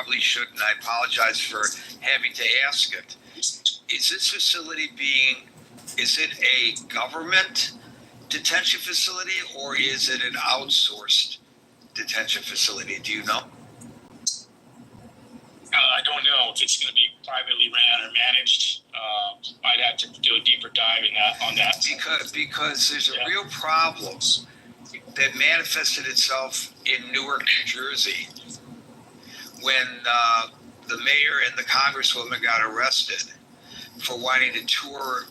probably shouldn't. I apologize for having to ask it. Is this facility is it a government detention facility or is it an outsourced detention facility? Do you know? I don't know if it's going to be privately ran or managed. I'd have to do a deeper dive on that. Because there's a real problem that manifested itself in Newark, New Jersey, when the mayor and the congresswoman got arrested for wanting to tour,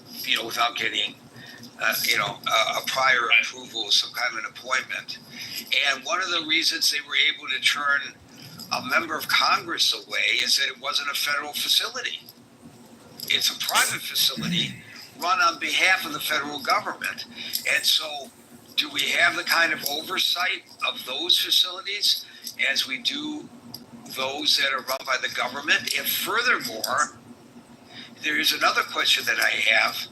without getting, a prior approval, some kind of an appointment. And one of the reasons they were able to turn a member of Congress away is that it wasn't a federal facility. It's a private facility run on behalf of the federal government. And so do we have the kind of oversight of those facilities as we do those that are run by the government? And furthermore, there is another question that I have,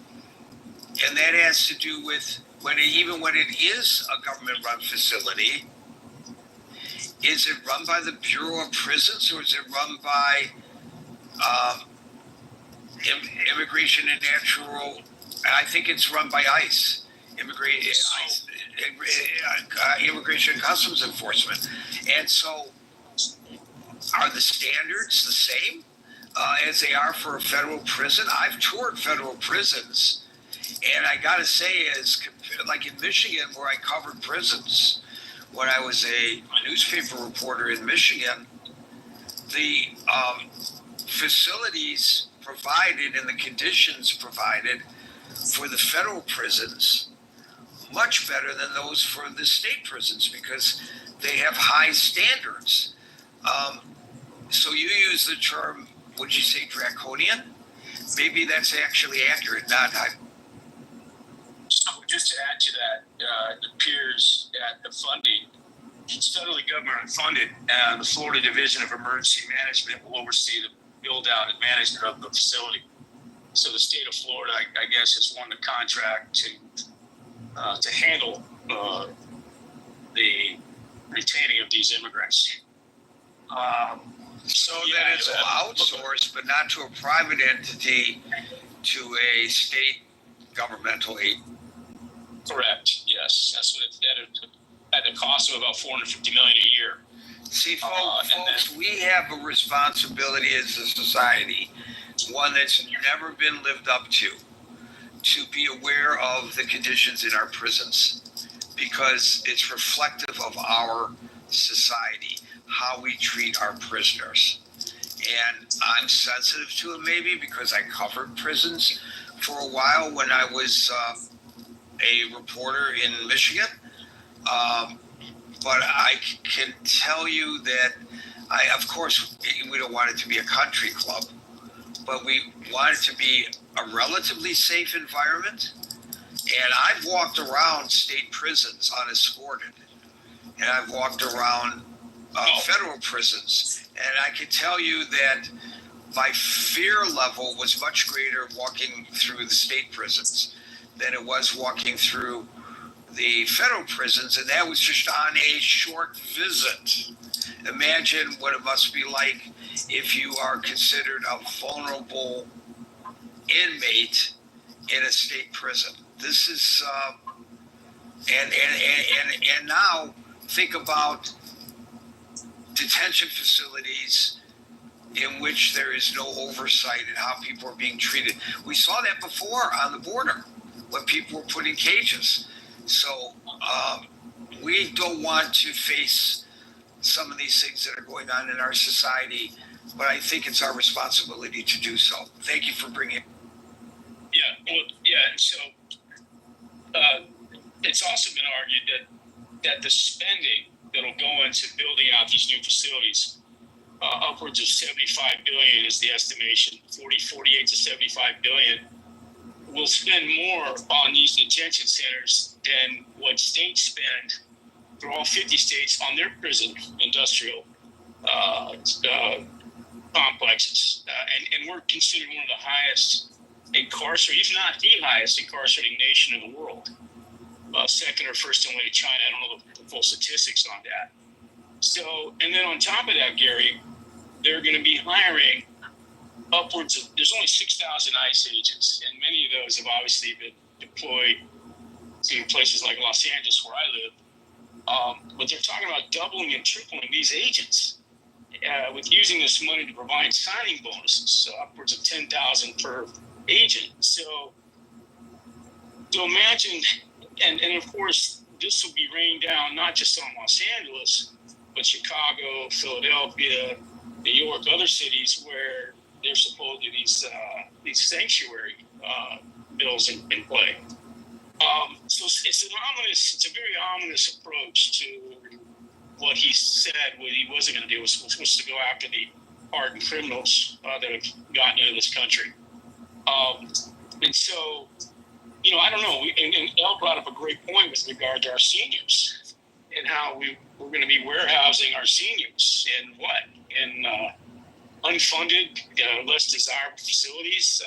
and that has to do with even when it is a government-run facility, is it run by the Bureau of Prisons or is it run by Immigration and Natural? I think it's run by ICE, Immigration and Customs Enforcement. And so, are the standards the same as they are for a federal prison? I've toured federal prisons, and I got to say, like in Michigan, where I covered prisons, when I was a newspaper reporter in Michigan, the facilities provided and the conditions provided for the federal prisons much better than those for the state prisons because they have high standards. So you use the term, would you say draconian? Maybe that's actually accurate, not So just to add to that, it appears that the funding, it's federally government funded, and the Florida Division of Emergency Management will oversee the build-out and management of the facility. So the state of Florida, I guess, has won the contract to handle the retaining of these immigrants. So that it's outsourced, but not to a private entity, to a state governmental aid. Correct. Yes, that's what it's at a cost of about $450 million a year. See, folks, we have a responsibility as a society, one that's never been lived up to be aware of the conditions in our prisons, because it's reflective of our society, how we treat our prisoners. And I'm sensitive to it maybe because I covered prisons for a while when I was a reporter in Michigan. But I can tell you that of course, we don't want it to be a country club, but we want it to be a relatively safe environment. And I've walked around state prisons unescorted, and I've walked around federal prisons, and I can tell you that my fear level was much greater walking through the state prisons than it was walking through the federal prisons, and that was just on a short visit. Imagine what it must be like if you are considered a vulnerable inmate in a state prison. This is, and now think about detention facilities in which there is no oversight and how people are being treated. We saw that before on the border when people were put in cages. So we don't want to face some of these things that are going on in our society, but I think it's our responsibility to do so. Thank you for bringing it. So it's also been argued that the spending that'll go into building out these new facilities, upwards of $75 billion is the estimation, 48 to 75 billion, will spend more on these detention centers than what states spend for all 50 states on their prison industrial complexes. And we're considered one of the highest incarcerated, if not the highest incarcerating nation in the world. Second or first only to China. I don't know the full statistics on that. So, and then on top of that, Gary, there they're going to be hiring upwards of, there's only 6,000 ICE agents, and many of those have obviously been deployed to places like Los Angeles, where I live. But they're talking about doubling and tripling these agents with using this money to provide signing bonuses, so upwards of 10,000 per agent. So imagine, and of course, this will be rained down not just on Los Angeles, but Chicago, Philadelphia, New York, other cities where there's supposedly these sanctuary bills in play. So it's a very ominous approach to what he said what he wasn't going to do was supposed to go after the hardened criminals that have gotten into this country. And so, I don't know. And El brought up a great point with regard to our seniors and how we're going to be warehousing our seniors in unfunded, less desirable facilities,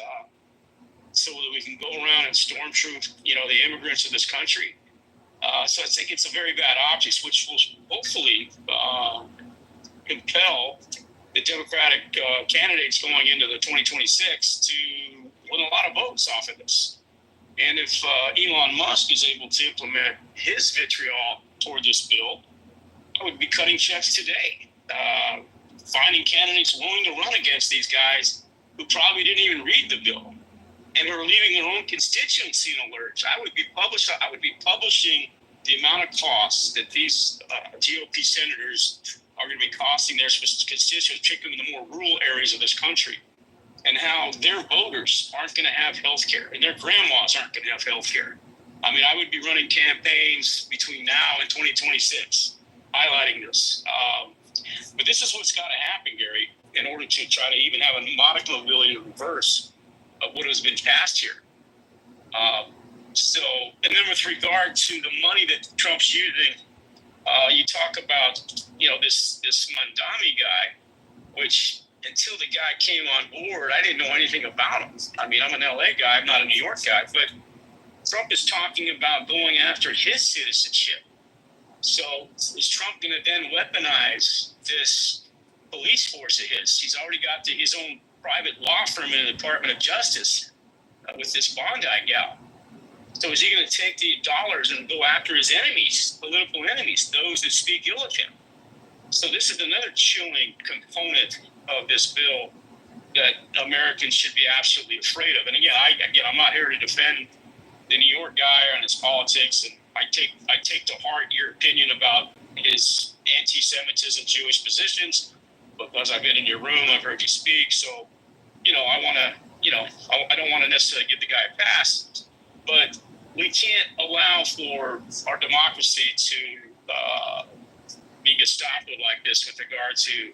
so that we can go around and stormtroop, the immigrants of this country. So I think it's a very bad optics, which will hopefully compel the Democratic candidates going into the 2026 to win a lot of votes off of this. And if Elon Musk is able to implement his vitriol toward this bill, I would be cutting checks today, finding candidates willing to run against these guys who probably didn't even read the bill and who are leaving their own constituency in a lurch. I would be publishing the amount of costs that these GOP senators are going to be costing their constituents, particularly in the more rural areas of this country, and how their voters aren't going to have health care and their grandmas aren't going to have health care. I mean, I would be running campaigns between now and 2026 highlighting this. But this is what's got to happen, Gary, in order to try to even have a modicum of ability to reverse what has been passed here. And then with regard to the money that Trump's using, you talk about, this Mandami guy, which until the guy came on board, I didn't know anything about him. I mean, I'm an LA guy, I'm not a New York guy, but Trump is talking about going after his citizenship. So is Trump going to then weaponize this police force of his? He's already got his own private law firm in the Department of Justice with this Bondi gal. So is he going to take the dollars and go after his enemies, political enemies, those that speak ill of him? So this is another chilling component of this bill that Americans should be absolutely afraid of. And again, I'm not here to defend the New York guy and his politics, and I take to heart your opinion about his anti-Semitism, Jewish positions, because I've been in your room, I've heard you speak. So, I don't want to necessarily give the guy a pass, but we can't allow for our democracy to be Gestapo like this with regard to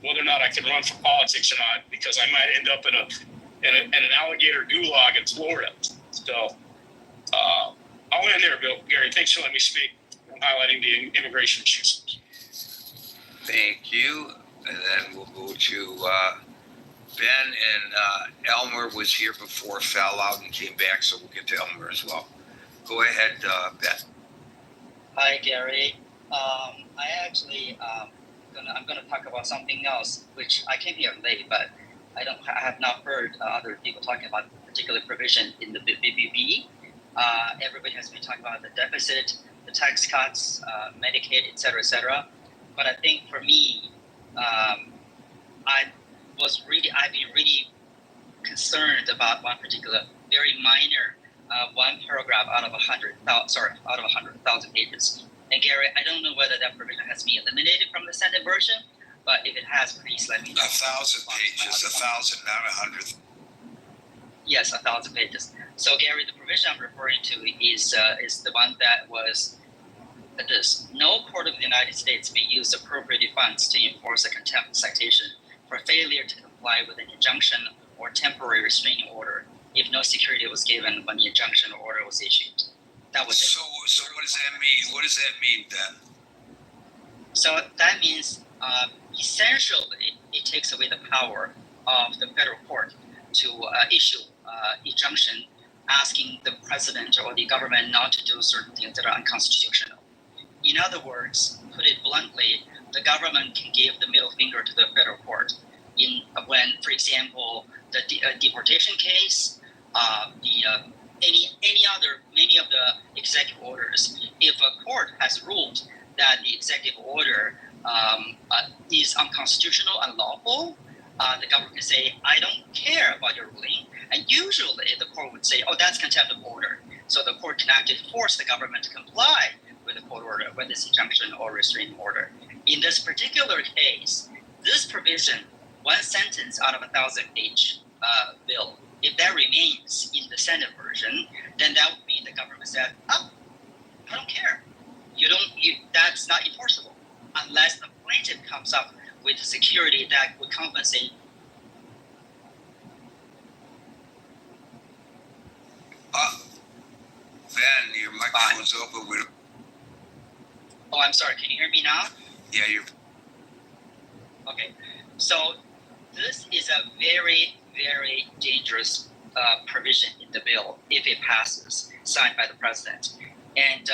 whether or not I can run for politics or not, because I might end up in an alligator gulag in Florida. So I'll end there, Gary. Thanks for letting me speak and highlighting the immigration issues. Thank you. And then we'll go to Ben, and Elmer was here before, fell out and came back, so we'll get to Elmer as well. Go ahead, Ben. Hi, Gary. I'm gonna talk about something else, which I came here late, but I have not heard other people talking about a particular provision in the BBB. Everybody has been talking about the deficit, the tax cuts, Medicaid, et cetera. But I think for me, I'd be really concerned about one particular, very minor, one paragraph out of 100,000 pages. And Gary, I don't know whether that provision has been eliminated from the Senate version, but if it has, please let me know. 1,000 pages, 1,000, not 100. Yes, 1,000 pages. So Gary, the provision I'm referring to is the one that was this: no court of the United States may use appropriated funds to enforce a contempt citation for failure to comply with an injunction or temporary restraining order if no security was given when the injunction or order was issued. That was it. So what does that mean? What does that mean then? So that means essentially it takes away the power of the federal court to issue injunction asking the president or the government not to do certain things that are unconstitutional. In other words, put it bluntly, the government can give the middle finger to the federal court when, for example, the deportation case, many of the executive orders, if a court has ruled that the executive order is unconstitutional, unlawful, the government can say, I don't care about your ruling. And usually the court would say, oh, that's contempt of order. So the court can actually force the government to comply with the court order, whether it's injunction or restraining order. In this particular case, this provision, one sentence out of a 1,000-page bill, if that remains in the Senate version, then that would mean the government said, oh, I don't care. That's not enforceable unless the plaintiff comes up with security that would compensate. Ben, your microphone's open. Oh, I'm sorry. Can you hear me now? Yeah, you're. Okay. So this is a very, very dangerous provision in the bill if it passes, signed by the president. And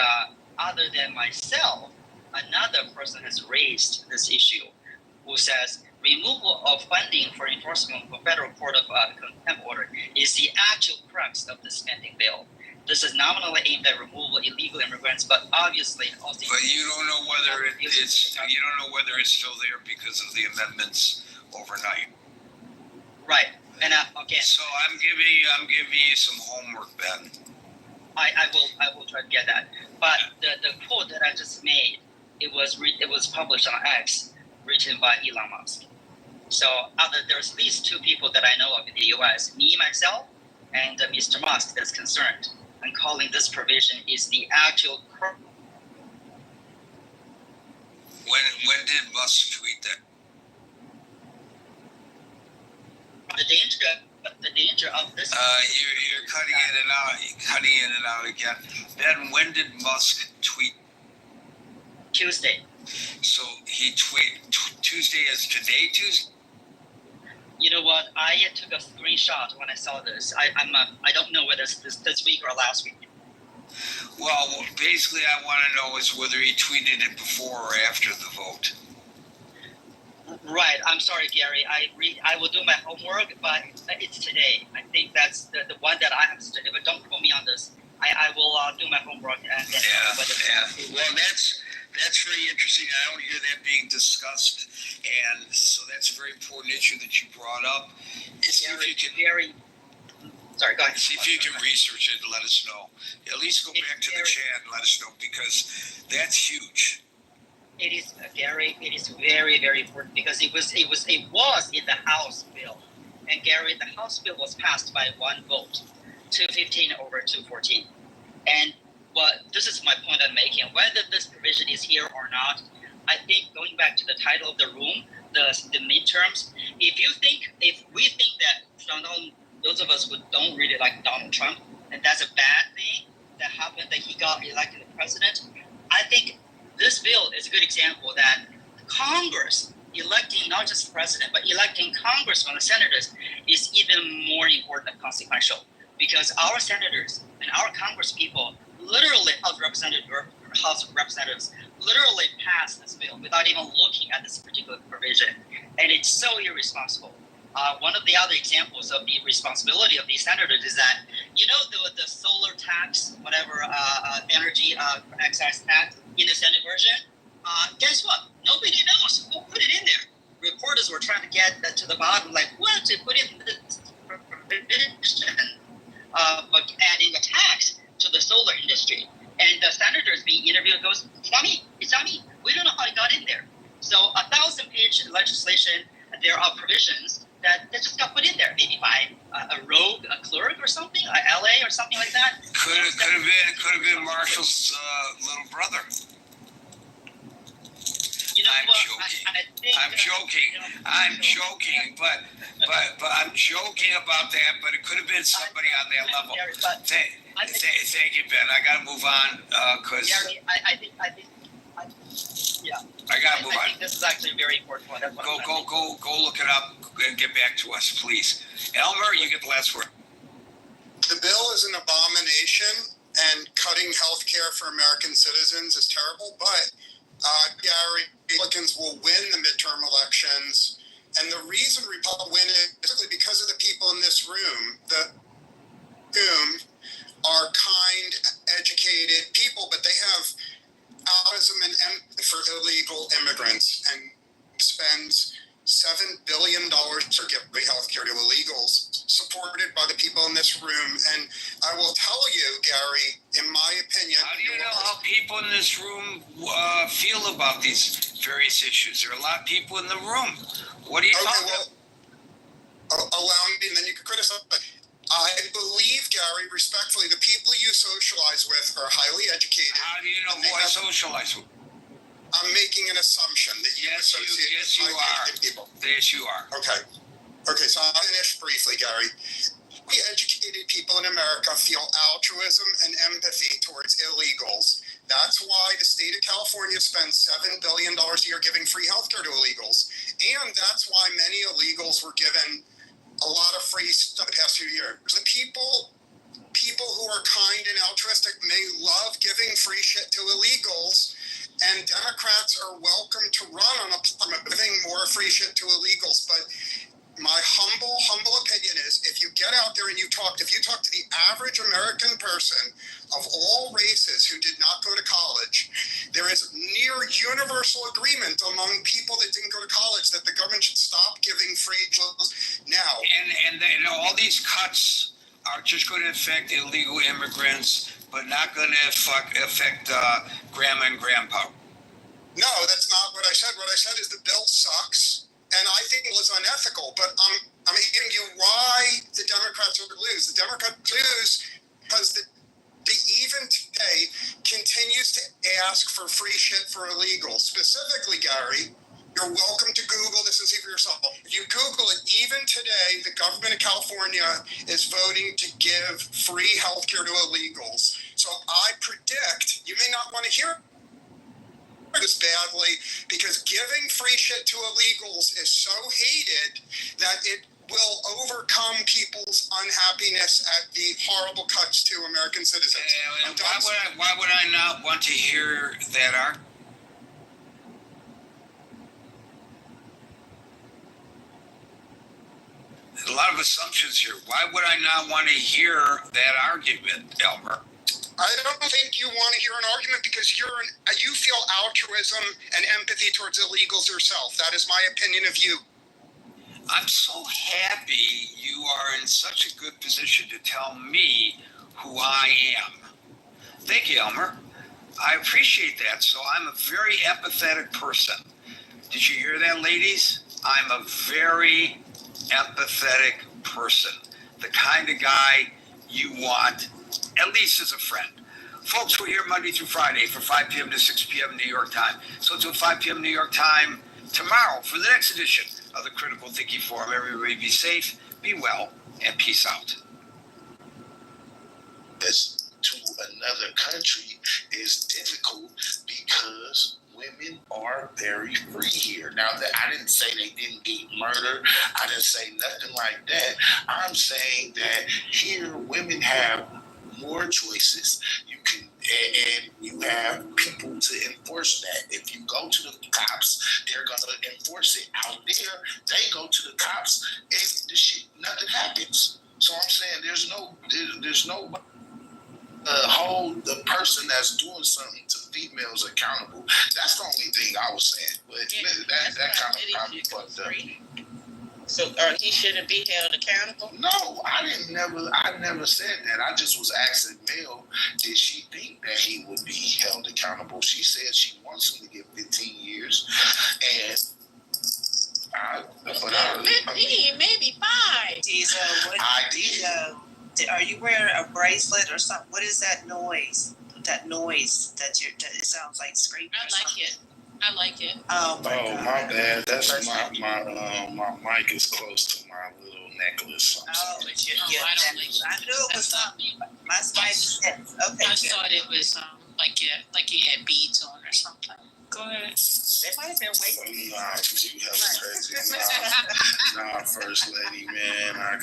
other than myself, another person has raised this issue who says removal of funding for enforcement of a federal court of contempt order is the actual crux of the spending bill. This is nominally aimed at removal of illegal immigrants, but obviously also. But you don't know whether it's still there because of the amendments overnight. Right, and again. So I'm giving you some homework, Ben. I will try to get that. But the quote that I just made, it was published on X, written by Elon Musk. So there's at least two people that I know of in the U.S., me, myself, and Mr. Musk that's concerned. And calling this provision is the actual. When did Musk tweet that? The danger of this. You're cutting in and out again. Then when did Musk tweet? Tuesday. So he tweeted Tuesday as today, Tuesday? You know what? I took a screenshot when I saw this. I don't know whether it's this week or last week. Well, basically, I want to know is whether he tweeted it before or after the vote. Right. I'm sorry, Gary. I will do my homework, but it's today. I think that's the one that I have studied. But don't quote me on this. I will do my homework and then. Yeah. Well, that's very interesting. I don't hear that being discussed, and so that's a very important issue that you brought up. Sorry, go ahead. See if you can research it and let us know. At least go back to the chat and let us know, because that's huge. It is, Gary. It is very, very important because it was in the House bill, and Gary, the House bill was passed by one vote, 215 over 214, and. But this is my point I'm making. Whether this provision is here or not, I think going back to the title of the room, the midterms. If we think that those of us who don't really like Donald Trump, and that's a bad thing that happened that he got elected president, I think this bill is a good example that Congress electing not just the president but electing congressmen and senators is even more important and consequential because our senators and our Congress people. Literally, House of Representatives literally passed this bill without even looking at this particular provision, and it's so irresponsible. One of the other examples of the irresponsibility of these senators is that the solar tax, whatever energy excise tax in the Senate version. Guess what? Nobody knows who put it in there. Reporters were trying to get to the bottom, like what to put in this provision of adding a tax to the solar industry. And the senators being interviewed goes, it's not me. We don't know how it got in there. So 1,000-page legislation, there are provisions that just got put in there, maybe by a rogue, a clerk or something, a LA or something like that. Could have been Marshall's little brother. I'm joking, but I'm joking about that. But it could have been somebody on that level. Thank you, Ben. I got to move on because. Gary, I think. Yeah. I got to move on. I think this is actually a very important one. Go look it up and get back to us, please. Elmer, you get the last word. The bill is an abomination, and cutting health care for American citizens is terrible. But Gary, Republicans will win the midterm elections, And the reason Republicans win is particularly because of the people in this room, whom are kind, educated people, but they have altruism and empathy for illegal immigrants and spends $7 billion for giving health care to illegals, supported by the people in this room. And I will tell you, Gary, in my opinion... How do you know how people in this room feel about these various issues? There are a lot of people in the room. What are you talking about? Allow me, and then you can criticize. I believe, Gary, respectfully, the people you socialize with are highly educated. How do you know who I socialize with? I'm making an assumption that you associate with highly people. Yes, you are. Okay, so I'll finish briefly, Gary. We educated people in America feel altruism and empathy towards illegals. That's why the state of California spends $7 billion a year giving free healthcare to illegals. And that's why many illegals were given a lot of free stuff the past few years. The people who are kind and altruistic may love giving free shit to illegals, and Democrats are welcome to run on a platform of giving more free shit to illegals. But my humble opinion is, if you get out there and if you talk to the average American person of all races who did not go to college, there is near universal agreement among people that didn't go to college that the government should stop giving free drugs now. And all these cuts are just going to affect illegal immigrants, but not going to affect grandma and grandpa. No, that's not what I said. What I said is the bill sucks, and I think it was unethical. But I'm asking you why the Democrats would lose. The Democrats lose because the even today continues to ask for free shit for illegals. Specifically, Gary, you're welcome to Google this and see for yourself. If you Google it, even today, the government of California is voting to give free healthcare to illegals. So I predict, you may not want to hear this badly, because giving free shit to illegals is so hated that it will overcome people's unhappiness at the horrible cuts to American citizens. And why would I not want to hear that argument? A lot of assumptions here. Why would I not want to hear that argument, Elmer? I don't think you want to hear an argument because you feel altruism and empathy towards illegals yourself. That is my opinion of you. I'm so happy you are in such a good position to tell me who I am. Thank you, Elmer. I appreciate that. So I'm a very empathetic person. Did you hear that, ladies? I'm a very empathetic person. The kind of guy you want, at least as a friend. Folks, we're here Monday through Friday from 5 p.m. to 6 p.m. New York time. So until 5 p.m. New York time tomorrow for the next edition of the Critical Thinking Forum. Everybody be safe, be well, and peace out. This to another country is difficult because women are very free here. Now, I didn't say they didn't get murdered. I didn't say nothing like that. I'm saying that here women have more choices. And you have people to enforce that. If you go to the cops, they're gonna enforce it. Out there, they go to the cops and nothing happens. So I'm saying there's no hold the person that's doing something to females accountable. That's the only thing I was saying. But that kind of got me fucked up. So he shouldn't be held accountable? No, I never said that. I just was asking Mel, did she think that he would be held accountable? She said she wants him to get 15 years. And 15, maybe 5. I did. Are you wearing a bracelet or something? What is that noise? That noise that it sounds like scraping. I like it. Oh my God. My bad. That's my mic is close to my little necklace. Oh, but I don't like it. I knew it was something. My spidey sense. Okay. I thought it was like it had beads on or something. Go ahead. They might have been waiting. Nah, you hella crazy. Nah, First Lady, man. I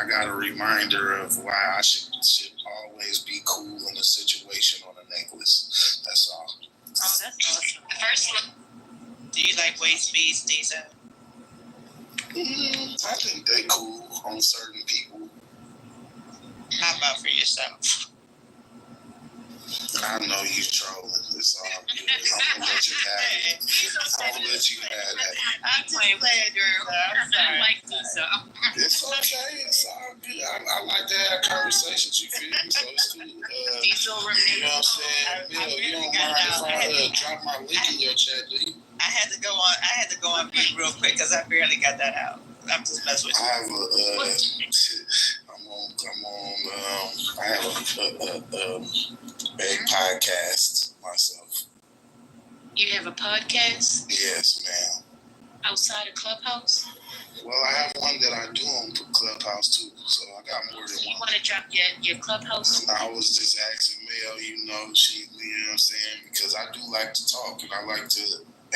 got a reminder of why I should always be cool in a situation on a necklace. That's all. Oh, that's awesome. First, do you like waist beads, Diesel? I think they cool on certain people. How about for yourself? I know you trolling. It's all good. I'm gonna let you have it. I'm gonna let you have that. I'm just playing, girl. I'm I sorry. like Diesel. It's okay. It's all good. I like to have conversations. You feel me? So it's cool. Diesel You know what I'm saying? Bill, you don't mind if I drop my link in your chat, do you? I had to go on mute real quick because I barely got that out. I'm just messing with I you. have I have a podcast myself. You have a podcast Yes, ma'am. outside of Clubhouse? Well, I have one that I do on Clubhouse too, so I got more than You one. want to drop your Clubhouse? I was just asking Mel, you know what I'm saying? Because I do like to talk and I like to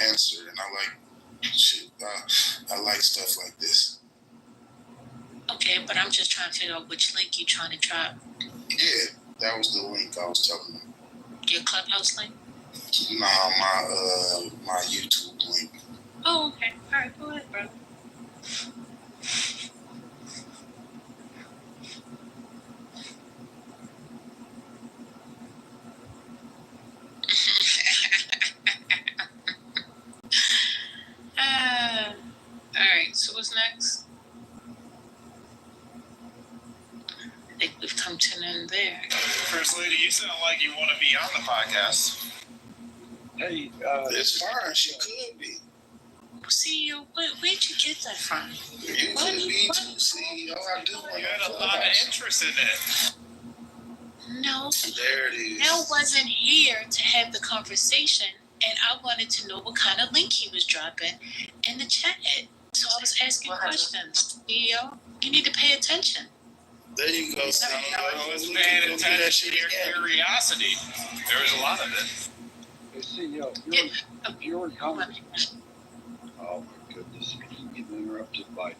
answer and I like shit. I like stuff like this. Okay, but I'm just trying to figure out which link you're trying to drop. Yeah, that was the link I was telling them. Your Clubhouse link? Nah, my YouTube link. Oh, okay. All right, go ahead, bro. All right, so what's next? I think we've come to an end there. First Lady, you sound like you want to be on the podcast. Hey, It's fine, she could be. CEO, where'd you get that from? You could be too, CEO. I do want You had a lot of interest in it. No, There it is. Mel wasn't here to have the conversation, and I wanted to know what kind of link he was dropping in the chat. So I was asking questions. CEO, you need to pay attention. There you go. I was paying attention to your curiosity. There was a lot of it. hey, CEO, you're a congressman. Oh my goodness, I keep getting interrupted by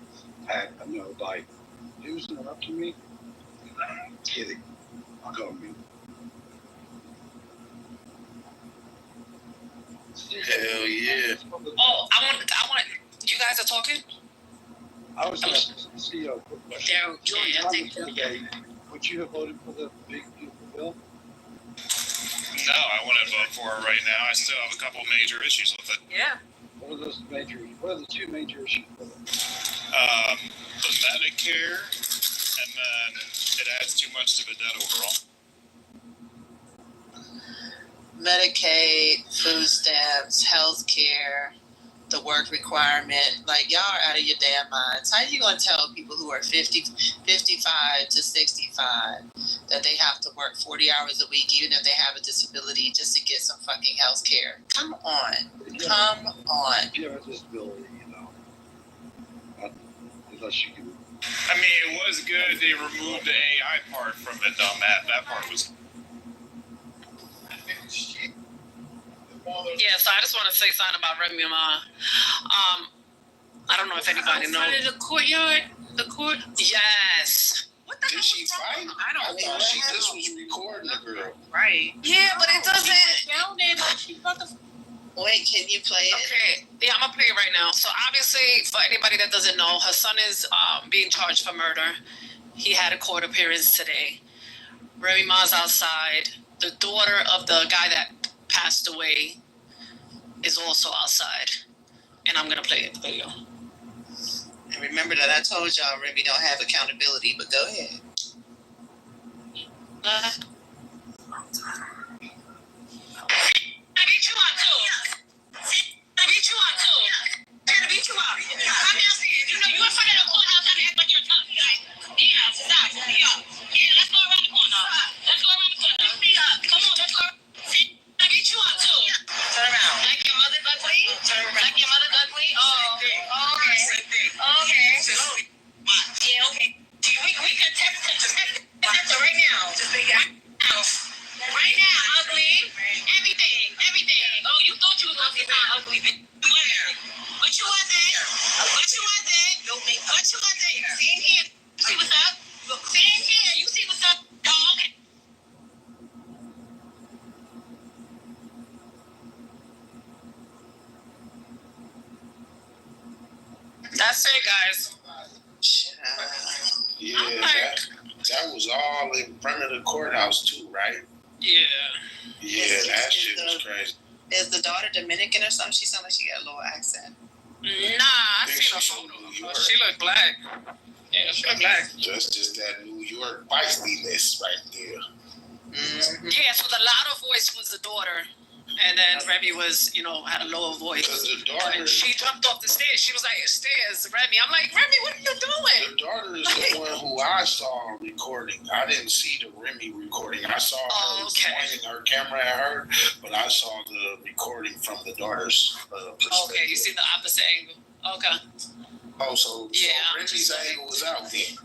who's interrupting me? I'm kidding. I'll go on mute. Hell yeah. Oh, I want. You guys are talking. I was asking CEO, They're okay. I think today, would you have voted for the big beautiful bill? No, I wouldn't vote for it right now. I still have a couple major issues with it. Yeah. What are the two major issues with it? The Medicare, and then it adds too much to the debt overall. Medicaid, food stamps, health care, the work requirement. Like, y'all are out of your damn minds. How are you going to tell people who are 50, 55 to 65 that they have to work 40 hours a week, even if they have a disability, just to get some fucking health care? Come on. Come on. If you have a disability, you know, unless you can. I mean, it was good they removed the AI part from it, though, Matt. That part was. Yeah. So I just want to say something about Remy Ma. I don't know if anybody knows. Outside of the courtyard, the court. Yes. What the Did she fight? I don't thought she just was recording the girl. Right. Yeah, but it doesn't. Down there, she about to. Wait, can you play it? Okay, yeah, I'm gonna play it right now. So obviously, for anybody that doesn't know, her son is being charged for murder. He had a court appearance today. Remy Ma's outside. The daughter of the guy that passed away is also outside. And I'm gonna play the video. And remember that I told y'all Remy don't have accountability, but go ahead. Beat you up too. Beat you up too. Beat you up. Come downstairs. You know you in front of the courthouse trying to act like you're tough. Yeah, stop. Yeah, let's go around the corner. Come on, let's go. Beat you up too. Turn around. Like your mother's ugly? Like your mother's ugly? Oh, okay. Yeah, okay. We can test it right now. Right now, ugly. Everything. Oh, you thought you was gonna say not ugly, but you wasn't. See here. You see what's up? See here. You see what's up? Oh, okay. That's it, guys. Yeah, I'm like- that was all in front of the courthouse too, right? Yeah. Yeah, that shit was crazy. Is the daughter Dominican or something? She sounds like she got a little accent. Nah, I think seen a she's photo from of New her. York. She look black. Yeah, she look black. That's just that New York feistiness right there. Mm-hmm. Yeah, so the louder voice was the daughter. And then Remy was, had a lower voice. Because the daughter, And she jumped off the stairs. She was like, stairs, Remy. I'm like, Remy, what are you doing? the daughter is the one who I saw recording. I didn't see the Remy recording. I saw her pointing her camera at her, but I saw the recording from the daughter's perspective. Okay, you see the opposite angle. Okay. Oh, so Remy's angle was out then.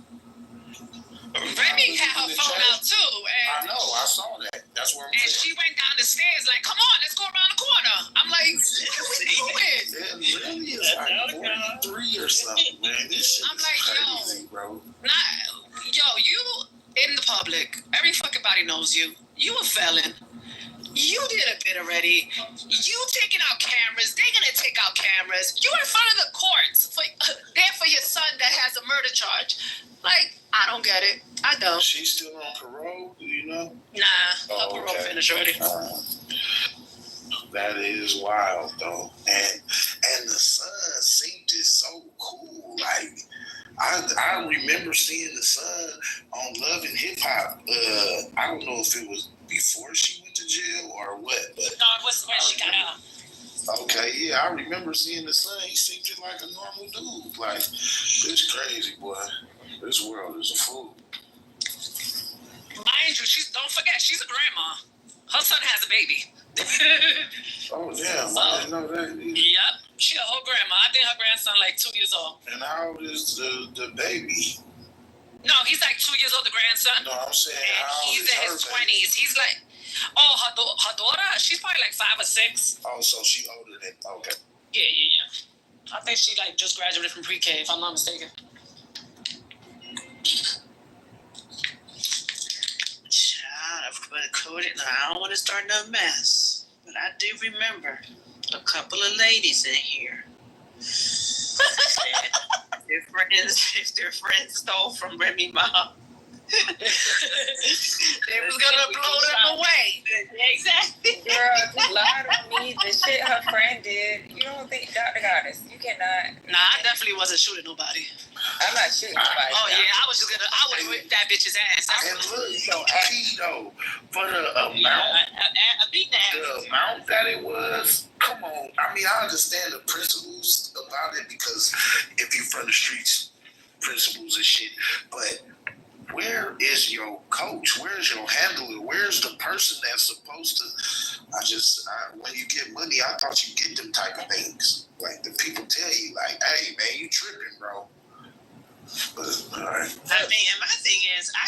Remy had her phone out too. I And know, I saw that. That's what I'm And saying. she went down the stairs like, come on, let's go around the corner. I'm like, what are we doing? Yeah, Remy is like 43 or something, man. This shit I'm is like, crazy, bro. You in the public, every fucking body knows you. You a felon. You did a bit already. You taking out cameras. They're gonna take out cameras. You in front of the courts there for your son that has a murder charge. Like, I don't get it. I don't. She's still on parole, do you know? Nah, her parole finished already. That is wild, though. And the son seemed just so cool. Like, I remember seeing the son on Love and Hip Hop. I don't know if it was before she went to jail or what, but No, it was when she got out. okay, yeah, I remember seeing the son. He seemed just like a normal dude. Like, it's crazy, boy. This world is a fool. Mind you, don't forget, she's a grandma. Her son has a baby. Oh, damn. I didn't know that either. Yep, she a whole grandma. I think her grandson like 2 years old. And how old is the baby? No, he's like 2 years old, the grandson. No, I'm saying And how old he's is in her his baby? 20s. He's like, her daughter, she's probably like 5 or 6. Oh, so she older than, okay. Yeah. I think she like just graduated from pre-K, if I'm not mistaken. I don't want to start no mess, but I do remember a couple of ladies in here. If their friends stole from Remy mom, they was gonna blow them away. Exactly. Girl, just lied on me. The shit her friend did. You don't think, Dr. Goddess, you cannot. Nah, I definitely wasn't shooting nobody. I'm not shooting nobody. Oh yeah, I would whip that bitch's ass. And look, Tito, for the amount that it was, come on. I mean, I understand the principles about it because if you're from the streets, principles and shit, but where is your coach? Where's your handler? Where's the person that's supposed to? When you get money, I thought you get them type of things. Like the people tell you, like, hey man, you tripping, bro. But all right. I mean, and my thing is, I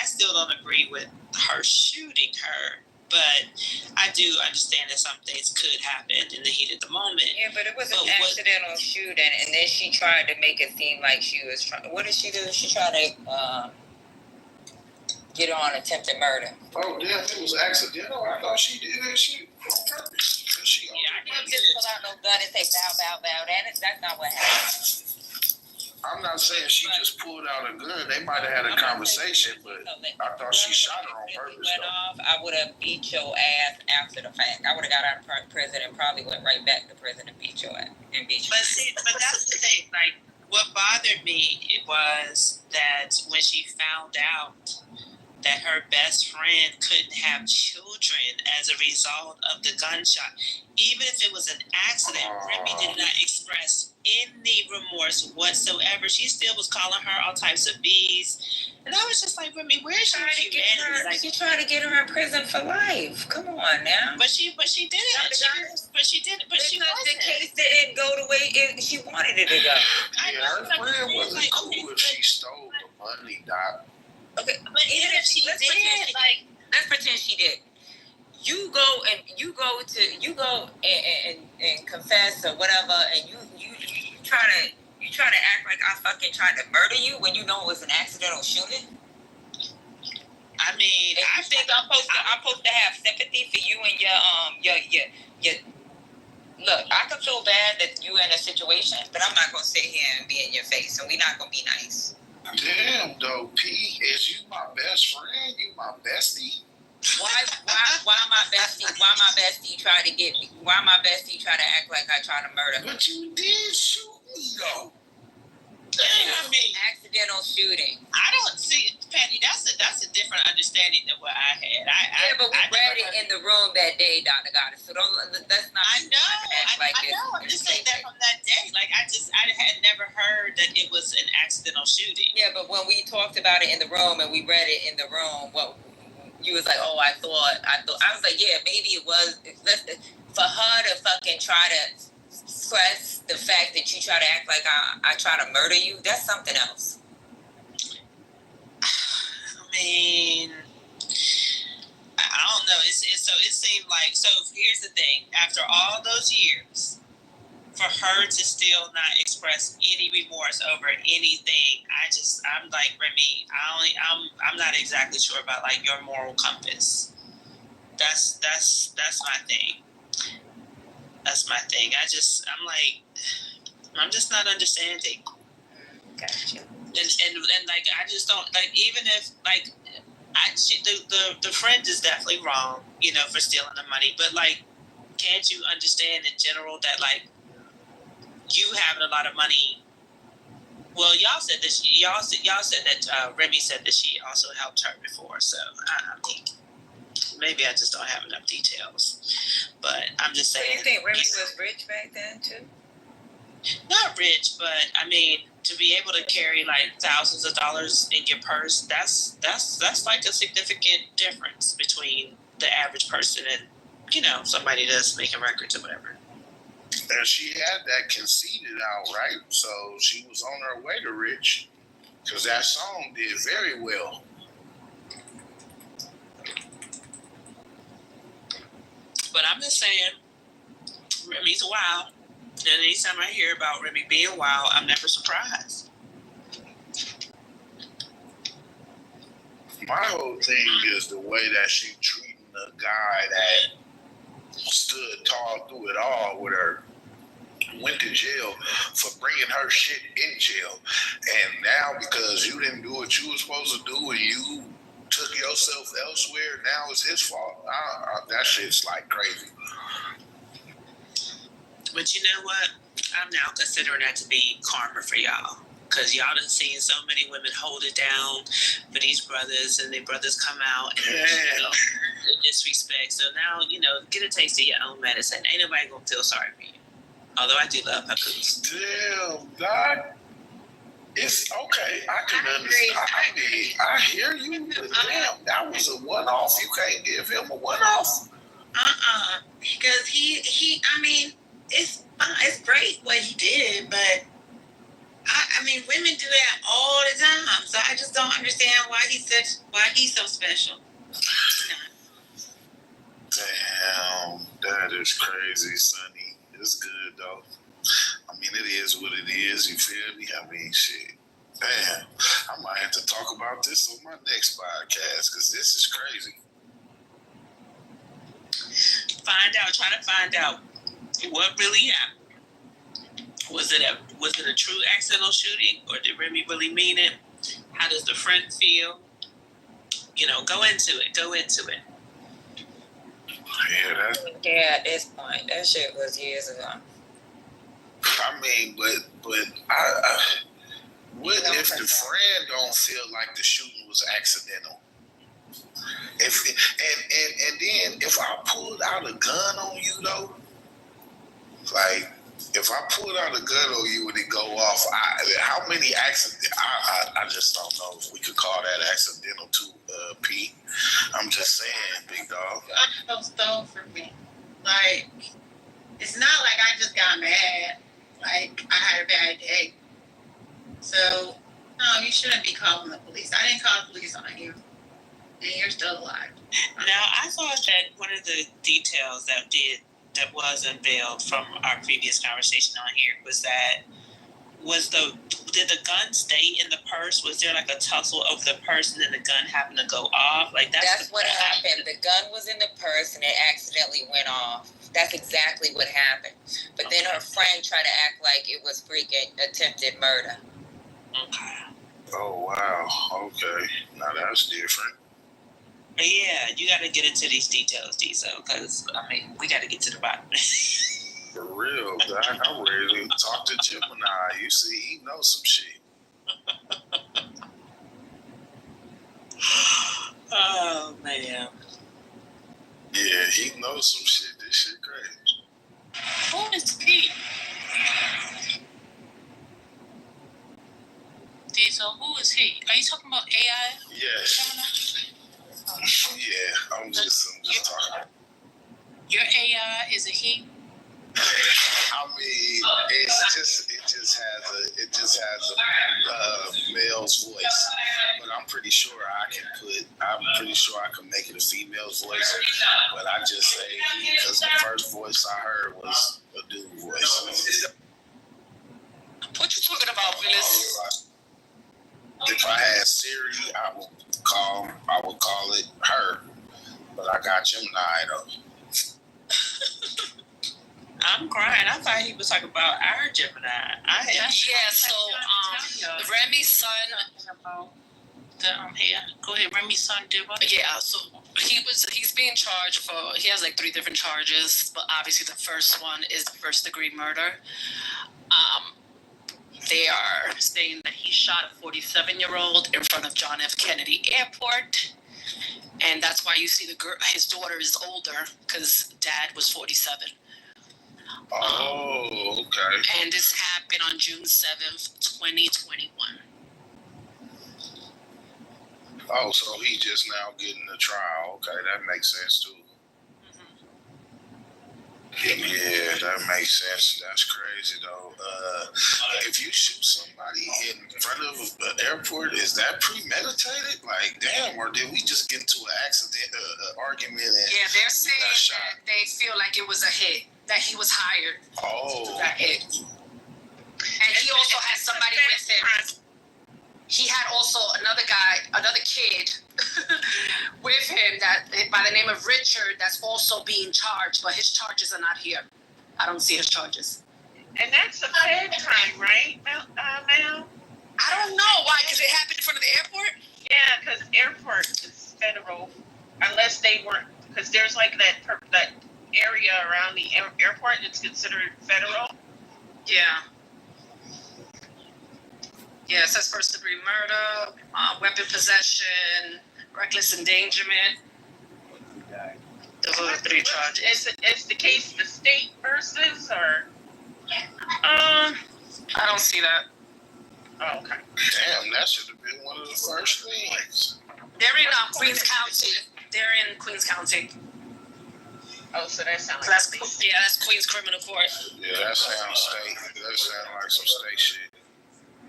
still don't agree with her shooting her, but I do understand that some things could happen in the heat of the moment. Yeah, but it was an accidental shooting, and then she tried to make it seem like she was trying. What did she do? She tried to get her on attempted murder. Oh, damn, it was accidental. I thought she did that shit on purpose. She didn't just pull out no gun and say bow. That's not what happened. I'm not saying she just pulled out a gun. They might have had a conversation, but I thought she shot her on purpose. I would have beat your ass after the fact. I would have got out of prison and probably went right back to prison and beat your ass. But that's the thing. Like, what bothered me was that when she found out that her best friend couldn't have children as a result of the gunshot, even if it was an accident, Remy did not express any remorse whatsoever. She still was calling her all types of B's. And I was just like, Remy, where's your humanity? She tried to get her in prison for life. Come on now. But she didn't. She wasn't. The case didn't go the way she wanted it to go. Her friend wasn't cool if she stole the money, Doc. Okay, but even if she did, let's pretend she did. You go and confess or whatever, and you try to act like I fucking tried to murder you when you know it was an accidental shooting. I mean, I think I'm supposed to have sympathy for you and your look, I could feel bad that you in a situation, but I'm not gonna sit here and be in your face, and we're not gonna be nice. Damn, though, P, is you my best friend? You my bestie? Why my bestie? Why my bestie try to get me? Why my bestie try to act like I try to murder her? But you did shoot me, though. I mean, Accidental shooting. I don't see, Patty. That's a different understanding than what I had. But we read it in the room that day, Dr. Goddess. So that's not. I know. I know. I'm just saying that from that day. Like I had never heard that it was an accidental shooting. Yeah, but when we talked about it in the room and we read it in the room, what you was like, oh, I thought. I was like, yeah, maybe it was. For her to fucking try to stress the fact that you try to act like I try to murder you, that's something else. I mean, I don't know. It seemed like, so here's the thing. After all those years, for her to still not express any remorse over anything, I'm like, Remy, I'm not exactly sure about like your moral compass. That's my thing. That's my thing. I'm just not understanding. Gotcha. And like, I just don't, like, even if, like, the friend is definitely wrong, you know, for stealing the money, but, like, can't you understand in general that, like, you having a lot of money, well, y'all said that Remy said that she also helped her before, so, I mean, maybe I just don't have enough details, but I'm just saying. So you think Remy was rich back then too? Not rich, but I mean, to be able to carry like thousands of dollars in your purse, that's like a significant difference between the average person and, you know, somebody that's making records or whatever. And she had that conceded out, right? So she was on her way to rich, because that song did very well. But I'm just saying, Remy's wild. And anytime I hear about Remy being wild, I'm never surprised. My whole thing is the way that she treating the guy that stood tall through it all with her, went to jail for bringing her shit in jail. And now because you didn't do what you were supposed to do and you took yourself elsewhere, now it's his fault. That shit's like crazy. But you know what? I'm now considering that to be karma for y'all. Because y'all done seen so many women hold it down for these brothers, and their brothers come out and disrespect. So now, you know, get a taste of your own medicine. Ain't nobody gonna feel sorry for you. Although I do love Papoose. Damn, God. It's okay. I can understand. I hear you. But damn, that was a one-off. You can't give him a one-off. Because he. I mean, it's fine. It's great what he did, but I mean, women do that all the time. So I just don't understand why he's so special. Damn, that is crazy, Sonny. It's good though. I mean, it is what it is. You feel me? I mean, shit. Damn, I might have to talk about this on my next podcast because this is crazy. Try to find out what really happened. Was it a true accidental shooting, or did Remy really mean it? How does the friend feel? You know, go into it. Yeah, at this point, that shit was years ago. I mean, but I what if the friend don't feel like the shooting was accidental? And then if I pulled out a gun on you though, like if I pulled out a gun on you and it go off, how many accidents? I just don't know if we could call that accidental too, P. I'm just saying, big dog. God stole from me. Like, it's not like I just got mad. Like, I had a bad day. So, no, you shouldn't be calling the police. I didn't call the police on you. And you're still alive. Now, I thought that one of the details that was unveiled from our previous conversation on here was that did the gun stay in the purse? Was there like a tussle over the purse and then the gun happened to go off? Like that's what happened. The gun was in the purse and it accidentally went off. That's exactly what happened. But then her friend tried to act like it was freaking attempted murder. Okay. Oh, wow. Okay. Now that's different. Yeah, you got to get into these details, Diesel, because, I mean, we got to get to the bottom. For real, Doc. I'm ready to talk to Gemini. You see, he knows some shit. Oh, man. Yeah, he knows some shit. This shit crazy. Who is he? Diesel, who is he? Are you talking about AI? Yes. Yeah, I'm just talking. Your AI is a he? I mean, it just has a male's voice, but I'm pretty sure I can make it a female's voice, but I just say because the first voice I heard was a dude voice. What you talking about, Willis? If I had Siri, I would call it her, but I got Gemini though. I'm crying. I thought he was talking about our Gemini. Remy's son. Go ahead. Remy's son did what? Yeah, so he's being charged for. He has like 3 different charges, but obviously the first one is first-degree murder. They are saying that he shot a 47-year-old in front of John F. Kennedy Airport, and that's why you see his daughter is older because dad was 47. Oh, okay. And this happened on June 7th, 2021. Oh, so he just now getting the trial. Okay, that makes sense too. Yeah, that makes sense. That's crazy though. If you shoot somebody in front of an airport, is that premeditated? Like, damn, or did we just get into an accident, argument? And they're saying that they feel like it was a hit, that he was hired. Oh. That hit. And he also had somebody with him. He had also another kid with him that by the name of Richard that's also being charged, but his charges are not here. I don't see his charges. And that's a Fed time, right, Mel? I don't know why, because it happened in front of the airport? Yeah, because airport is federal, unless they weren't, because there's like that area around the airport that's considered federal. Yeah. Yeah, it says first-degree murder, weapon possession, reckless endangerment. Those are the 3 charges. Is the case the state versus, or? I don't see that. Oh, okay. Damn, that should have been one of the first things. They're in Queens County. Oh, so that sounds that's Queens Criminal Court. Yeah, that sounds state. That sounds like some state shit.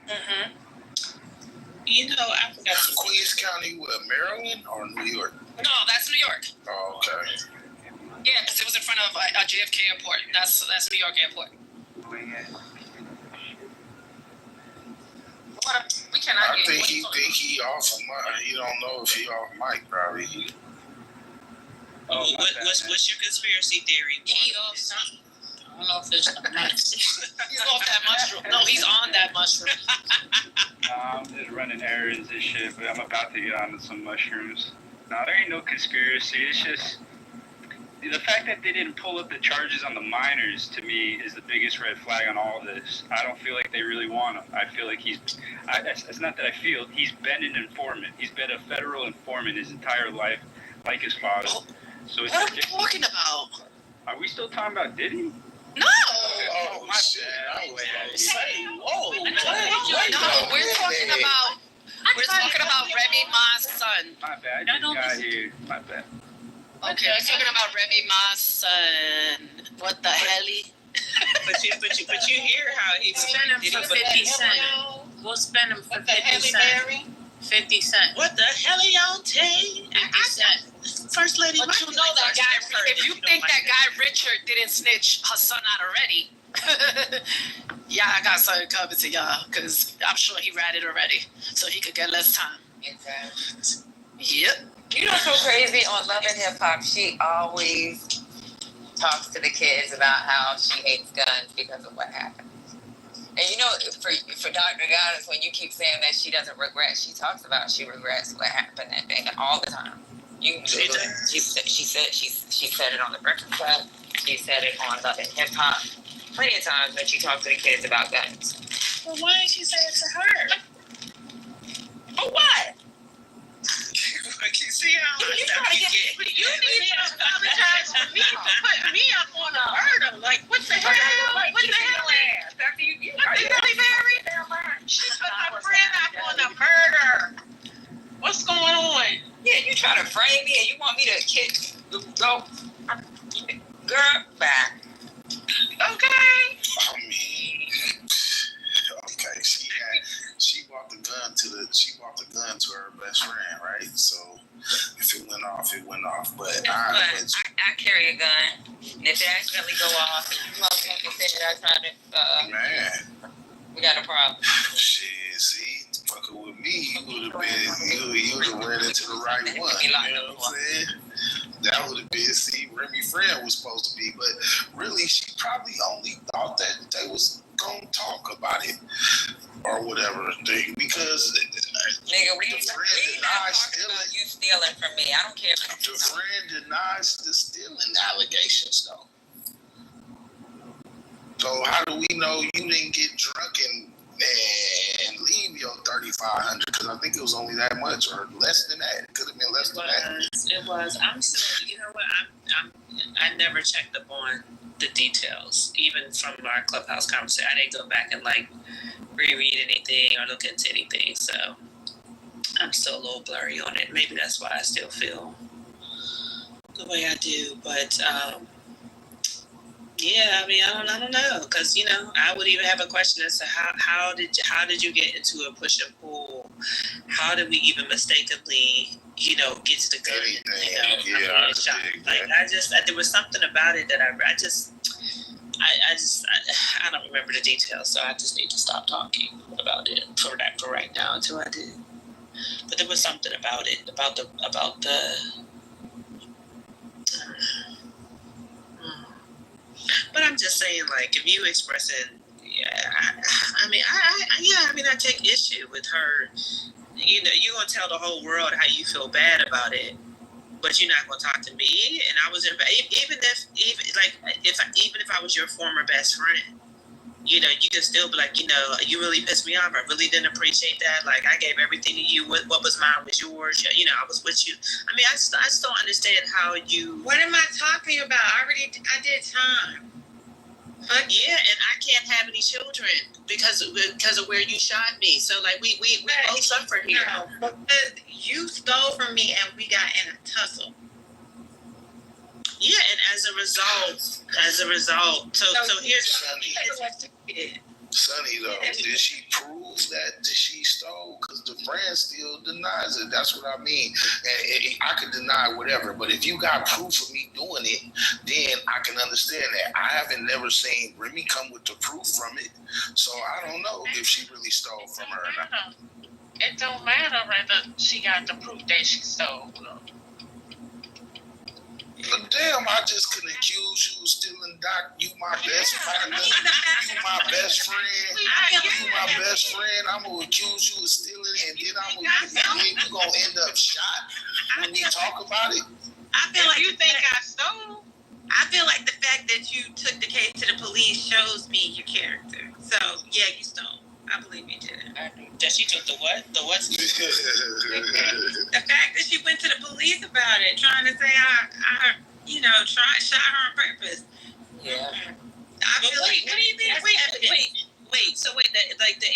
Mm-hmm. You know, I forgot. Queens County, what, Maryland or New York? No, that's New York. Oh, okay. Yeah, because it was in front of a JFK airport. That's New York airport. We cannot I think he off mic. You don't know if he off mic, probably. What's your conspiracy theory? He off something. I don't know if it's he's off that mushroom. No, he's on that mushroom. I'm just running errands and shit, but I'm about to get onto some mushrooms. Now, there ain't no conspiracy. It's just the fact that they didn't pull up the charges on the minors, to me, is the biggest red flag on all of this. I don't feel like they really want him. I feel like it's not that I feel, he's been an informant. He's been a federal informant his entire life, like his father. So it's what are we talking about? Are we still talking about Diddy? No! Oh, my shit. I was whoa. No, we're talking about Remy Ma's son. My bad, I just got here. My bad. Okay, we're talking about Remy Ma's son. What the helly? But you hear how he spend him for 50 cents. We'll spend him for 50 cents. 50 cents. What the hell are y'all saying? 50 cents. First lady, but you know that guy. If you think that guy Richard didn't snitch her son out already, yeah, I got something coming to y'all because I'm sure he ratted already, so he could get less time. Exactly. Yep. You know what's so crazy on Love and Hip Hop? She always talks to the kids about how she hates guns because of what happened. And you know, for Dr. Goddess, when you keep saying that she doesn't regret, she talks about she regrets what happened that day all the time. She said it on the Breakfast Club. She said it on Love and Hip Hop. Plenty of times when she talks to the kids about guns. Well, why didn't she say it to her? For what? You see how you need to apologize for me for putting me up on a murder. Like, what the hell? What the hell? She put her friend up on a murder. What's going on? Yeah, you try to frame me and you want me to go. Girl, bye. Okay. I mean, okay, she bought the gun to her best friend, right? So if it went off, it went off. But I carry a gun. And if it accidentally go off, you motherfucker said I tried to. Man, we got a problem. Shit, see, fucking with me, you would have been, you would have ran into the right one. You know what I'm saying? That would have been, see, Remy friend was supposed to be, but really, she probably only thought that they was gonna talk about it or whatever thing, because nigga, we not talking about you stealing from me. I don't care. The friend denies the stealing allegations, though. So how do we know you didn't get drunk and leave your $3,500? Because I think it was only that much, or less than that. It could have been less than that. It was. I'm still. You know what? I never checked up on the details, even from our Clubhouse conversation. I didn't go back and like reread anything or look into anything. So I'm still a little blurry on it. Maybe that's why I still feel the way I do. But yeah, I mean, I don't know, because you know, I would even have a question as to how did you get into a push and pull? How did we even mistakenly, you know, get to the gun? You know, shot. Like there was something about it that I don't remember the details, so I just need to stop talking about it for right now until I do. But there was something about it, about the. But I'm just saying, like, if you expressing, I take issue with her. You know, you're gonna tell the whole world how you feel bad about it, but you're not gonna talk to me. And I was even if I was your former best friend, you know, you can still be like, you know, you really pissed me off. I really didn't appreciate that. Like, I gave everything to you. What was mine was yours. You know, I was with you. I mean, I just don't understand how you. What am I talking about? I did time. But yeah, and I can't have any children because of where you shot me. So like we both suffered here. No, you stole from me and we got in a tussle. Yeah, and as a result, so here's Sonny, though, did she prove that she stole? Because the friend still denies it. That's what I mean. And I can deny whatever, but if you got proof of me doing it, then I can understand that. I haven't never seen Remy come with the proof from it, so I don't know if she really stole from her or not. It don't matter whether she got the proof that she stole. Damn, I just couldn't accuse you of stealing, Doc. You my best friend. You my best friend. You my best friend. I'm going to accuse you of stealing, and then you going to end up shot when we talk about it. I feel like you think I stole. I feel like the fact that you took the case to the police shows me your character. So, yeah, you stole. I believe you did it. That she took the what? The what? The fact that she went to the police about it, trying to say I shot her on purpose. Yeah. I feel like. What do you mean? Wait. So the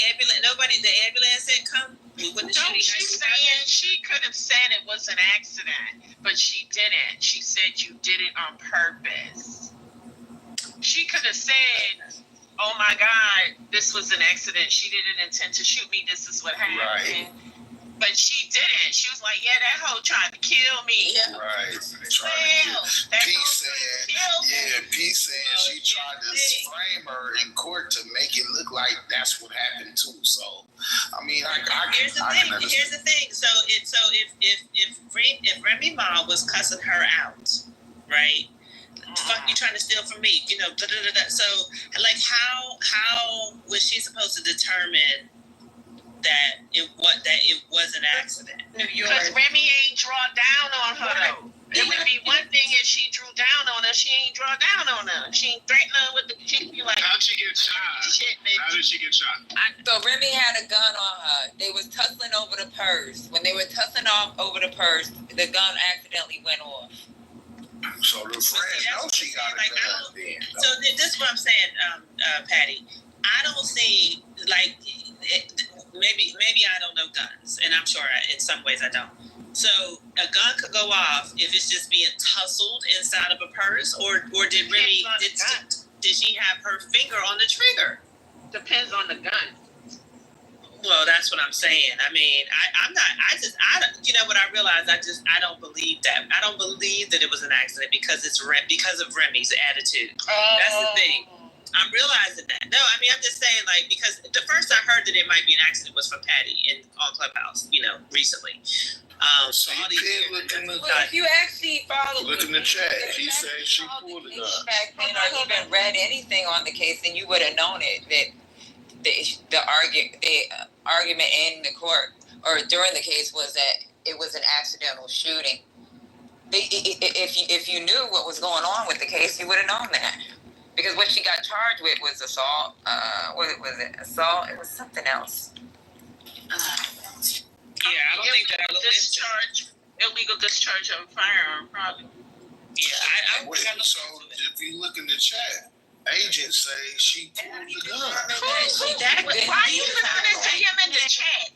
ambulance? The ambulance didn't come. She's saying she could have said it was an accident, but she didn't. She said you did it on purpose. She could have said, oh my God, this was an accident. She didn't intend to shoot me. This is what happened. Right. But she didn't. She was like, yeah, that hoe tried to kill me. Yeah. Right. Peace saying she tried to frame her in court to make it look like that's what happened too. So, I mean, Here's the thing. So if Remy Ma was cussing her out, right? fuck you trying to steal from me? You know, da, da, da, da. So, like, how was she supposed to determine that it was an accident? Because Remy ain't draw down on her though. It would be one thing if she drew down on her. She ain't draw down on her. She ain't threatening her with the. She'd be like, How'd she get shot? Shit, bitch. How did she get shot? So Remy had a gun on her. They was tussling over the purse. When they were tussling off over the purse, the gun accidentally went off. So the friend knows she got a gun then. So this is what I'm saying, Patty. I don't see, like, maybe I don't know guns, and I'm sure in some ways I don't. So a gun could go off if it's just being tussled inside of a purse, or did Remy did she have her finger on the trigger? Depends on the gun. Well, that's what I'm saying. I mean, you know what I realized? I don't believe that. I don't believe that it was an accident because because of Remy's attitude. That's the thing. I'm realizing that. No, I mean, I'm just saying, like, because the first I heard that it might be an accident was from Patty on Clubhouse, you know, recently. So all you these did look in the Well, if you actually follow, look in the chat. He said she pulled the gun. Or even read anything on the case, then you would have known it. That the argument in the court or during the case was that it was an accidental shooting. If you knew what was going on with the case, you would have known that. Because what she got charged with was assault. What was it? Assault. It was something else. Yeah, I don't think that I looked into illegal discharge of a firearm, probably. Yeah, So if you look in the chat, agent say she pulled the gun. Why are you listening to him in the chat?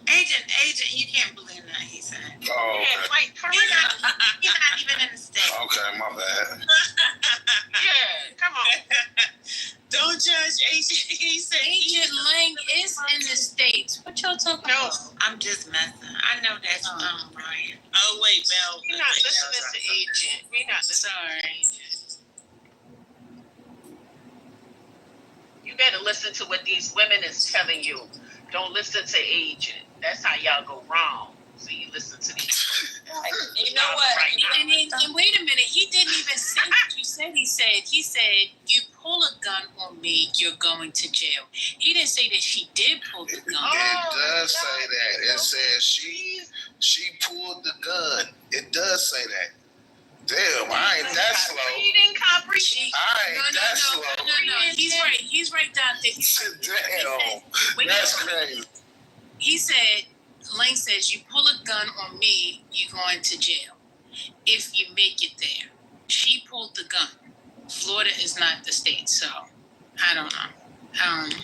Agent, you can't believe that he said. Oh, okay. He's not even in the state. Okay, my bad. Yeah, come on. don't judge Agent. He said Agent Lang is in the States. What y'all talking about? I'm just messing. I know that's Ryan. Oh wait, Mel. We're not listening to Agent. We're not listening. Sorry. You better listen to what these women is telling you. Don't listen to Agent. That's how y'all go wrong. So you listen to these. You know what? And wait a minute. He didn't even say what you said. He said, you pull a gun on me, you're going to jail. He didn't say that she did pull the gun. It does say that. It says she pulled the gun. It does say that. Damn, I ain't that slow. He didn't comprehend. I ain't that slow. No. He's right down there. Damn, that's crazy. He said, Lane says, you pull a gun on me, you're going to jail. If you make it there. She pulled the gun. Florida is not the state, so I don't know.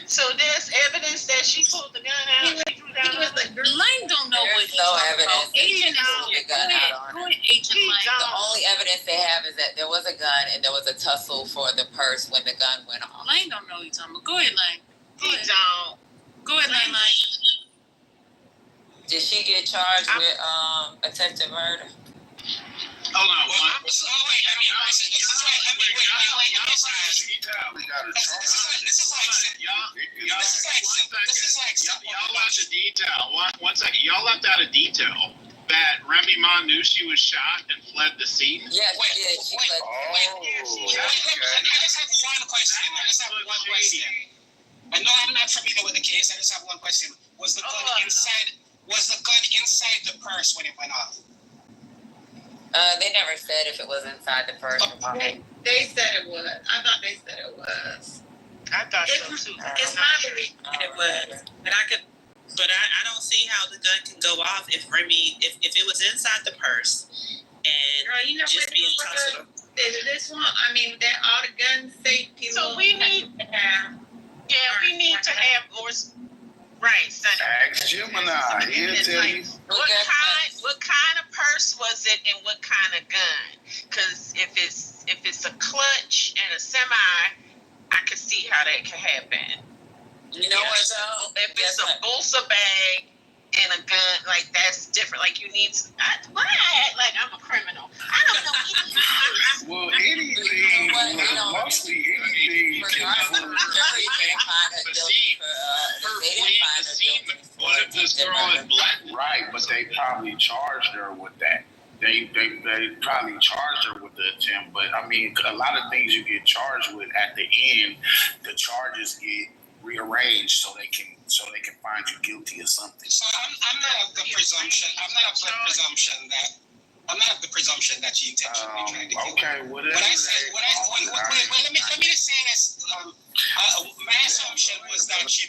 So there's evidence that she pulled the gun out. Lane don't know what he's talking about. Agent pulled the gun out on her. Agent Lane. The only evidence they have is that there was a gun and there was a tussle for the purse when the gun went off. Lane don't know what he's talking about. Go ahead, Lane. Go ahead, Lane. Did she get charged with attempted murder? Hold on. This is Y'all left a detail. One second. Y'all left out a detail that Remy Ma knew she was shot and fled the scene. Yes, she did. She fled. I just have one question. I know I'm not familiar with the case. I just have one question. Was the gun inside? Was the gun inside the purse when it went off? They never said if it was inside the purse. They said it was. I thought they said it was. I thought so too. It's my belief It was, but I don't see how the gun can go off if Remy, if it was inside the purse and just being tussled. This one, I mean, that all the gun safety. So we need, we need to have more. Right, Sonny. Ask Gemini. He'll tell you. What kind of purse was it, and what kind of gun? Because if it's a clutch and a semi, I could see how that could happen. You know what though? If it's a Bolsa bag and a gun, like that's different. Like you need to. Why I act like I'm a criminal? I don't know anything. Well, anything, mostly anything. Everything kind of guilty for they didn't find her guilty. What if this girl is black? Right, but they probably charged her with that. they probably charged her with the attempt, but I mean, a lot of things you get charged with at the end, the charges get rearranged so they can find you guilty of something. So I'm not of the presumption. I'm not of the presumption that she intentionally tried to kill. Okay, whatever. Let me just say this. My assumption was that she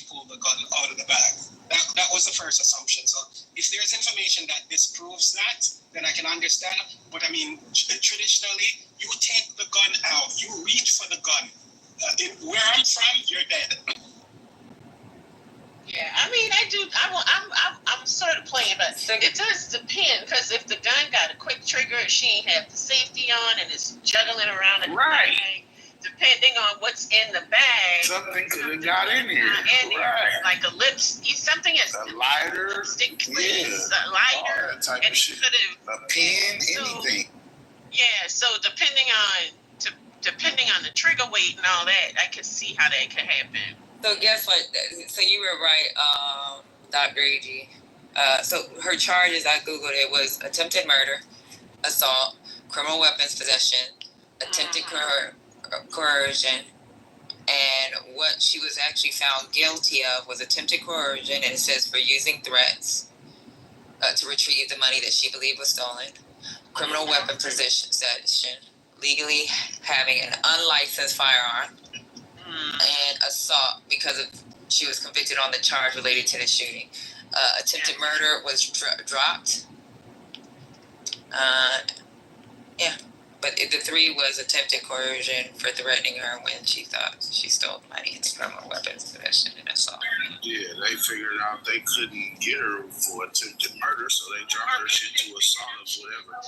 pulled the gun out of the bag. That was the first assumption. So if there's information that disproves that, then I can understand. But I mean, traditionally, you take the gun out, you reach for the gun. Where I'm from, you're dead. Yeah, I mean, I'm sort of playing, but it does depend, because if the gun got a quick trigger, she ain't have the safety on, and it's juggling around in the bag, depending on what's in the bag. Something could have got in here. Like a something as a lighter, stick, please, a lighter, that type and of shit. A pen, anything. Yeah, so depending on the trigger weight and all that, I could see how that could happen. So guess what? So you were right, Dr. A.G. So her charges, I Googled it, was attempted murder, assault, criminal weapons possession, attempted coercion, and what she was actually found guilty of was attempted coercion, and it says for using threats to retrieve the money that she believed was stolen, criminal weapon possession, legally having an unlicensed firearm, and assault because she was convicted on the charge related to the shooting. Attempted murder was dropped. But the three was attempted coercion for threatening her when she thought she stole money, and criminal weapons possession and assault. Yeah, they figured out they couldn't get her for attempted murder, so they dropped her shit to assault or whatever.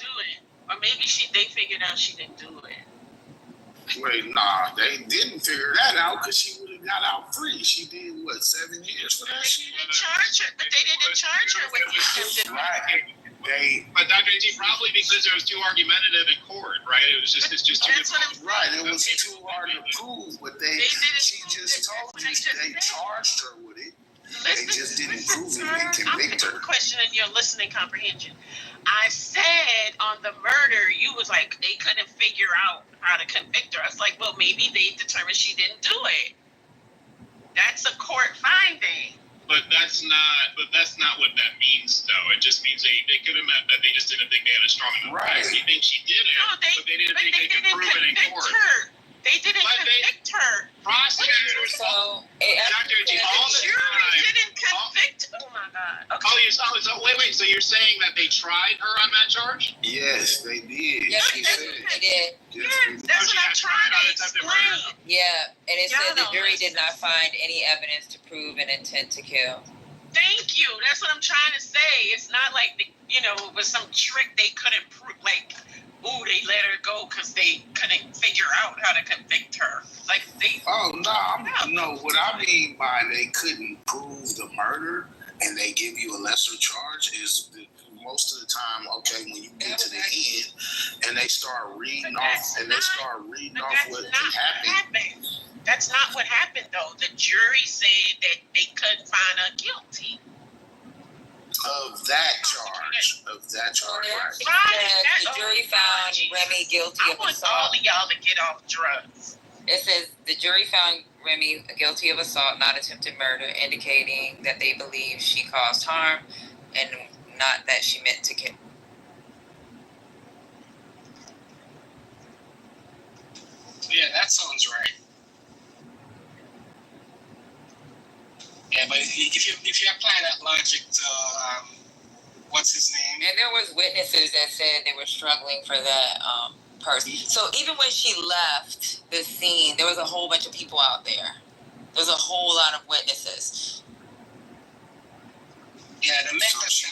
Or maybe they figured out she didn't do it. Wait, nah, they didn't figure that out because she would have got out free. She did, 7 years for that shit? They didn't charge her with the attempted murder. But Dr. A.G., probably because it was too argumentative in court, right? It's just too difficult. Right, it was too hard to prove, but she just told you they charged her with it. They just didn't prove it and convict her. I'm questioning your listening comprehension. I said on the murder, you was like, they couldn't figure out how to convict her. I was like, well, maybe they determined she didn't do it. That's a court finding. But that's not what that means, though. It just means they could have meant that they just didn't think they had a strong enough case. They think she did it, but they didn't think they could prove it in court. They didn't convict her. Prosecutors. So, Dr. A.G., all the time. Didn't convict. Oh my God. Okay. Wait. So you're saying that they tried her on that charge? Yes, they did. Yes, they did. Yes, that's what I'm trying to explain. Yeah, and it said the jury did not find any evidence to prove an intent to kill. Thank you. That's what I'm trying to say. It's not like it was some trick they couldn't prove. Like, they let her go because they couldn't figure out how to convict her. Like they. Oh no! What I mean by they couldn't prove the murder and they give you a lesser charge is most of the time, okay, when you get to the end and they start reading off what happened. That's not what happened, though. The jury said that they couldn't find her guilty. Of that charge, right? The jury found Remy guilty of assault. I want all of y'all to get off drugs. It says the jury found Remy guilty of assault, not attempted murder, indicating that they believe she caused harm and not that she meant to kill. Yeah, that sounds right. Yeah, but if you apply that logic to what's his name? And there was witnesses that said they were struggling for that person. So even when she left the scene, there was a whole bunch of people out there. There was a whole lot of witnesses. Yeah, the makeup she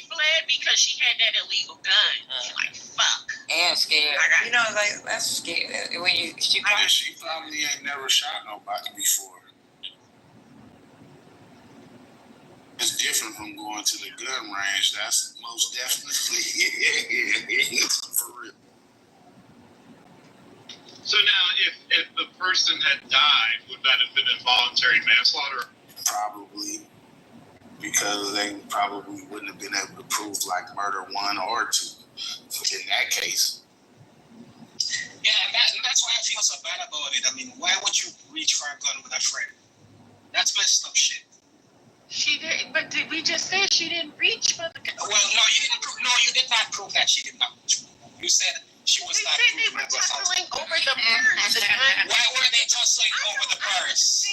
fled because she had that illegal gun. She's like, fuck. And scared. That's scary. When she probably ain't never shot nobody before. It's different from going to the gun range. That's most definitely for real. So now, if the person had died, would that have been involuntary manslaughter? Probably. because they probably wouldn't have been able to prove like murder 1 or 2 in that case. Yeah, and that's why I feel so bad about it. I mean, why would you reach for a gun with a friend? That's messed up shit. She did, but did we just say she didn't reach for the gun? Well, no, you didn't. No, you did not prove that she did not. You said she was not. They were tussling over the purse. Why were they tussling over the purse?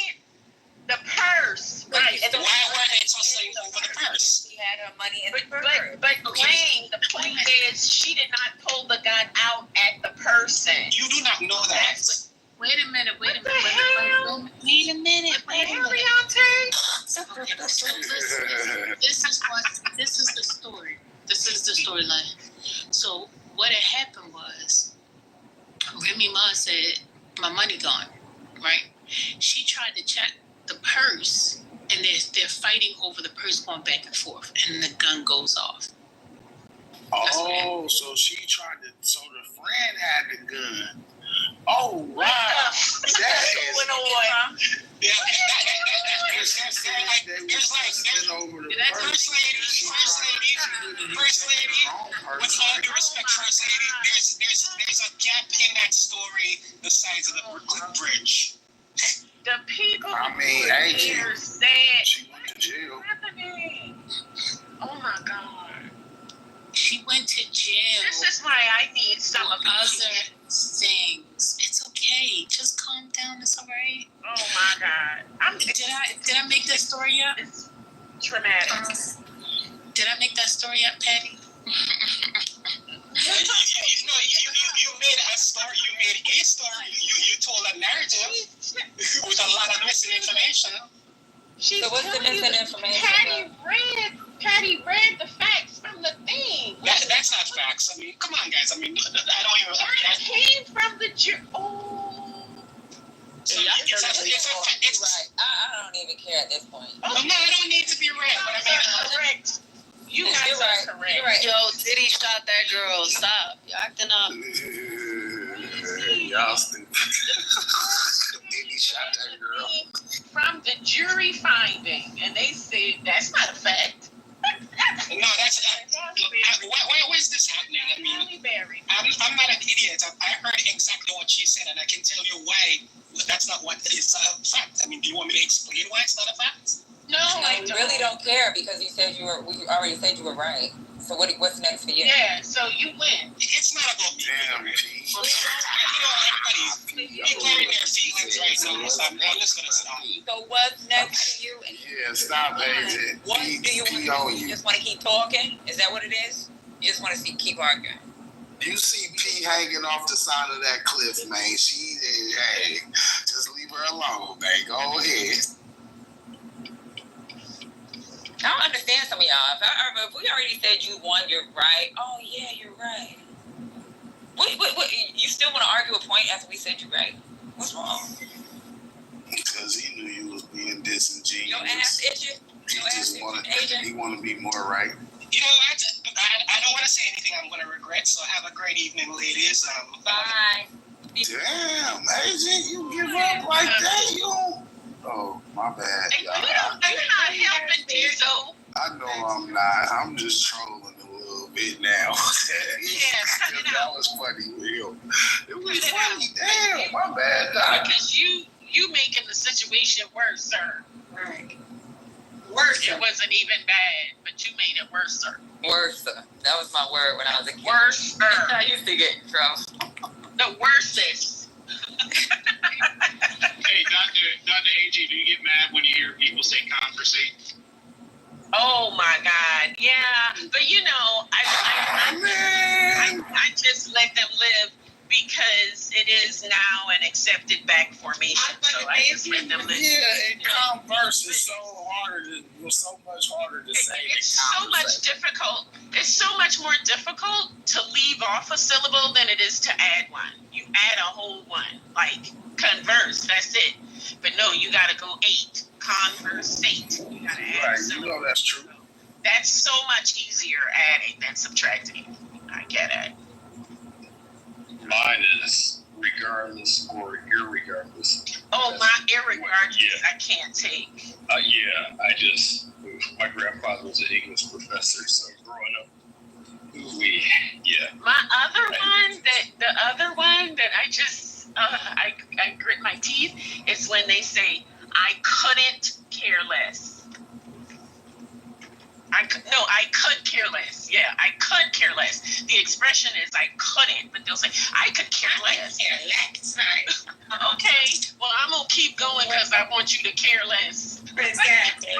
The purse, right? Why were they tussling over the purse? She had her money in the purse. But the point is, she did not pull the gun out at the person. You do not know that. Wait a minute. Wait a minute. So this is the story. This is the storyline. So what had happened was, Remy Ma said, "My money gone," right? She tried to check the purse, and they're fighting over the purse, going back and forth, and the gun goes off. Oh, so she tried to. So the friend had the gun. Oh wow! That is. Yeah, there's First lady, with all due respect, First Lady, there's a gap in that story the size of the Brooklyn Bridge. The people here said she went to jail. Oh my God. She went to jail. This is why I need some of other things. It's okay. Just calm down. It's all right. Oh my God. Did I make that story up? It's traumatic. Did I make that story up, Patty? You made a story. You made a story. You told a narrative with a lot of missing information. So what's the missing information? Patty read the facts from the thing. That's not facts. I mean, come on, guys. I mean, I don't even. That came from the jury. Oh. So it's right. I don't even care at this point. No, I don't need to be right, but I mean, correct. You guys are correct. You're right. Yo, Diddy shot that girl. Stop. You're acting up. Y'all stupid. Diddy shot that girl. From the jury finding, and they said that's not a fact. No, that's why is this happening? I mean, I'm not an idiot. I heard exactly what she said, and I can tell you why that's not what is a fact. I mean, do you want me to explain why it's not a fact? No, I really don't care because you said we already said you were right. So what's next for you? Yeah, so you win. It's not about me. Damn, P. Everybody, people are in their feelings right now. So I'm just gonna stop. So what's next for you? Yeah, stop, AJ. What do you want to do? You just want to keep talking? Is that what it is? You just want to keep arguing? You see P hanging off the side of that cliff, man. Hey, just leave her alone, man. Go ahead. I don't understand some of y'all. If we already said you won, you're right. Oh yeah, you're right. What, you still want to argue a point after we said you're right? What's wrong? Because he knew you was being disingenuous. Your ass itching. He want to be more right. You know what? I don't want to say anything I'm going to regret. So have a great evening, ladies. Bye. Damn, AJ, you give up like that? You don't. Oh, my bad, y'all. You're not helping, Diesel. I know I'm not. I'm just trolling a little bit now. That was funny, real. It was funny. Damn, my bad, dog. Because you making the situation worse, sir. Right. Worse. It wasn't even bad, but you made it worse, sir. Worse. That was my word when I was a kid. Worse. I used to get in trouble. The worstest. Hey, Dr. AG, do you get mad when you hear people say conversate? Oh my God, yeah. But you know, I just let them live because it is now an accepted back formation. So I just let them live. Yeah, and converse is so much harder to say. It's so much difficult. It's so much more difficult to leave off a syllable than it is to add one. You add a whole one, like converse. That's it. But no, you got to go 8. Conversate. You got to add. Right, you know that's true. That's so much easier adding than subtracting. I get it. Mine is regardless or irregardless. Oh, my irregardless, I can't take. Yeah, I just, My grandfather was an English professor, so growing up, My the other one that I just, I grit my teeth is when they say, I couldn't care less. I could care less. Yeah, I could care less. The expression is I couldn't, but they'll say, I could care less. Right. Okay, well, I'm going to keep going because I want you to care less. Exactly.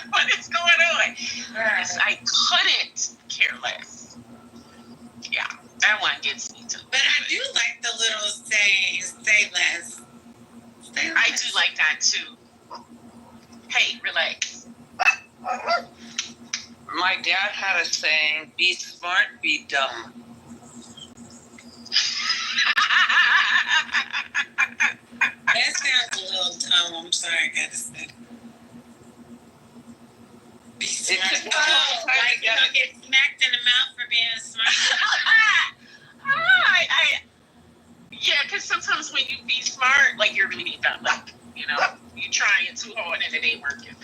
What is going on? Right. I couldn't care less. Yeah, that one gets me too. But I do like the little sayings, say less. Say less. I do like that too. Hey, relax. My dad had a saying, be smart, be dumb. That sounds a little dumb. I'm sorry, I gotta say. Be smart. Like you don't get smacked in the mouth for being smart. Yeah, because sometimes when you be smart, like you're really dumb. Like, you know, you're trying too hard and it ain't working.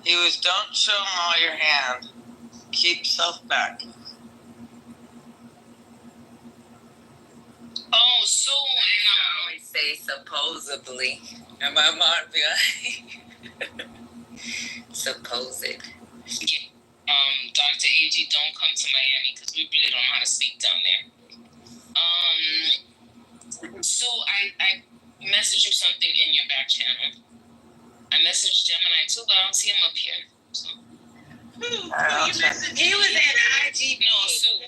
He was, don't show him all your hand. Keep self back. Oh, so I always say supposedly. And my mom be like, supposed. Dr. AG, don't come to Miami because we really don't know how to speak down there. So I messaged you something in your back channel. I messaged Gemini too, but I don't see him up here. So. He was at IGB. No, Sue.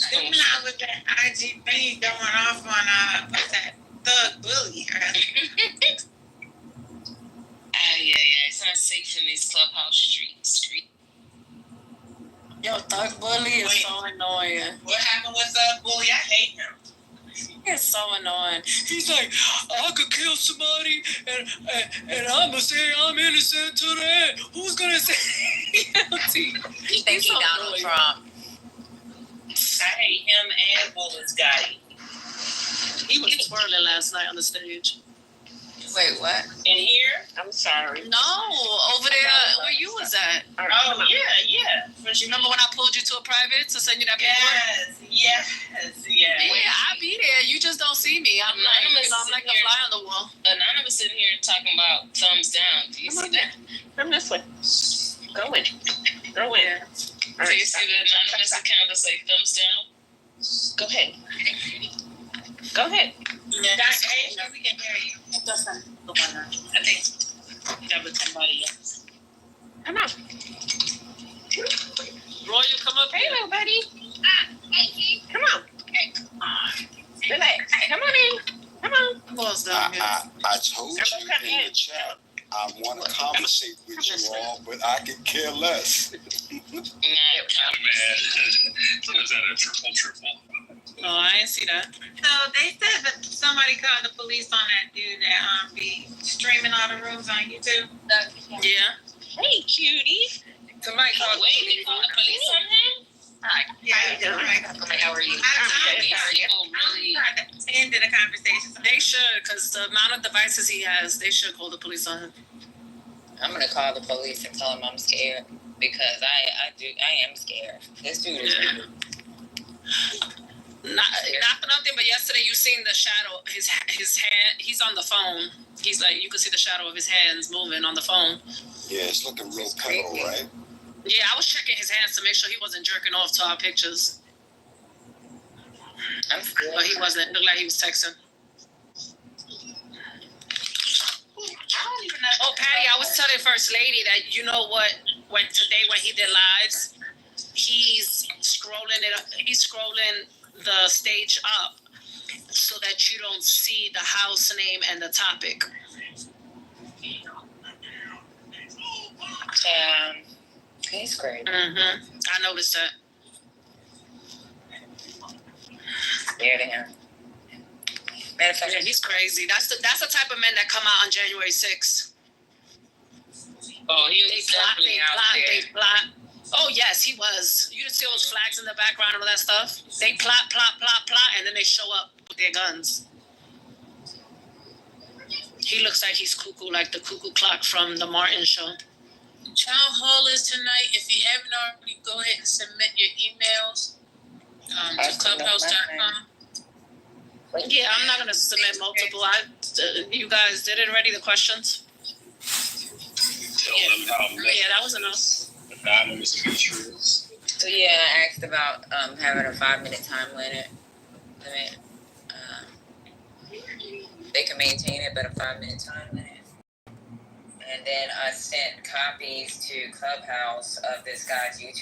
Gemini was at IGB going off on what's that? Thug Bully. Yeah, it's not safe in these clubhouse streets. Yo, Thug Bully is so annoying. What happened with Thug Bully? I hate him. It's so annoying. He's like, I could kill somebody and I'm going to say I'm innocent to the end. Who's going to say guilty? He thinks he's Donald Trump. I hate him and Bullis Gotti. He was twirling last night on the stage. Wait, what? In here? I'm sorry. No, over there where you was at. Oh, yeah. Remember when I pulled you to a private to send you that paperwork? Yes. Yeah, I be there. You just don't see me. I'm like a fly on the wall. Anonymous in here talking about thumbs down. Do you see that? Come this way. Go in. Go in. Do you see the anonymous account that say thumbs down? Go ahead. Go ahead. Yeah. Dr. A, we can hear you. I think that was somebody else. Come on. Roy, you come up. Hey, little buddy. Come on. Relax. Come on in. Come on. I told you in the chat, I want to conversate with you all, but I could care less. Man, was that a triple? Oh, I didn't see that. So they said that somebody called the police on that dude that be streaming all the rooms on YouTube. Yeah. Hey, cutie. Somebody called. Wait, they called the police on him? Hi. Yeah. How are you? End of the conversation. They should, because the amount of devices he has, they should call the police on him. I'm gonna call the police and tell him I'm scared because I am scared. This dude is. Yeah. Not for nothing, but yesterday you seen the shadow. His hand. He's on the phone. He's like, you could see the shadow of his hands moving on the phone. Yeah, it's looking real pedal, right? Yeah, I was checking his hands to make sure he wasn't jerking off to our pictures. But he wasn't. It looked like he was texting. Oh, Patty, I was telling First Lady that you know what? When he did lives, he's scrolling the stage up so that you don't see the house name and the topic. He's great. Mm-hmm. I noticed that. Scared of him. Yeah, he's crazy. That's the type of men that come out on January 6th. Oh, he was definitely out there. They plot. Oh yes, he was. You didn't see those flags in the background and all that stuff? They plot, and then they show up with their guns. He looks like he's cuckoo, like the cuckoo clock from the Martin show. Town hall is tonight. If you haven't already, go ahead and submit your emails to clubhouse.com. Yeah, I'm not gonna submit multiple. You guys did it already. The questions. Tell them how Yeah, that was enough. anonymous features. So yeah, I asked about having a 5-minute time limit. They can maintain it, but a 5-minute time limit. And then I sent copies to Clubhouse of this guy's YouTube